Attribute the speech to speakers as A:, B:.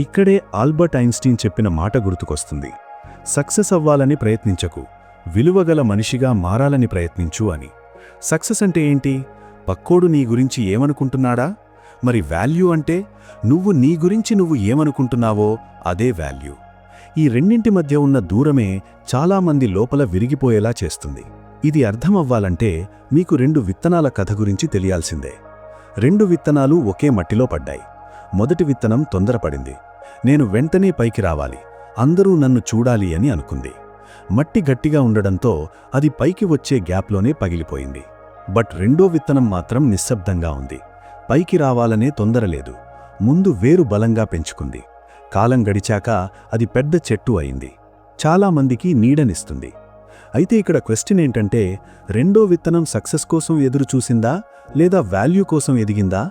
A: ఇక్కడే Albert Einstein చెప్పిన మాట గుర్తుకొస్తుంది. సక్సెస్ అవ్వాలని ప్రయత్నించకు, విలువగల మనిషిగా మారాలని ప్రయత్నించు అని. సక్సెస్ అంటే ఏంటి? పక్కోడు నీ గురించి ఏమనుకుంటున్నాడా? మరి వాల్యూ అంటే నువ్వు నీ గురించి నువ్వు ఏమనుకుంటున్నావో అదే వాల్యూ. ఈ రెండింటి మధ్య ఉన్న దూరమే చాలామంది లోపల విరిగిపోయేలా చేస్తుంది. ఇది అర్థమవ్వాలంటే మీకు 2 విత్తనాల కథ గురించి తెలియాల్సిందే. 2 విత్తనాలు ఒకే మట్టిలో పడ్డాయి. మొదటి విత్తనం తొందరపడింది. నేను వెంటనే పైకి రావాలి, అందరూ నన్ను చూడాలి అని అనుకుంది. మట్టి గట్టిగా ఉండడంతో అది పైకి వచ్చే గ్యాప్లోనే పగిలిపోయింది. బట్ రెండో విత్తనం మాత్రం నిశ్శబ్దంగా ఉంది. పైకి రావాలనే తొందరలేదు. ముందు వేరు బలంగా పెంచుకుంది. కాలం గడిచాక అది పెద్ద చెట్టు అయింది. చాలామందికి నీడనిస్తుంది. అయితే ఇక్కడ క్వశ్చన్ ఏంటంటే, రెండో విత్తనం సక్సెస్ కోసం ఎదురు చూసిందా లేదా వాల్యూ కోసం ఎదిగిందా?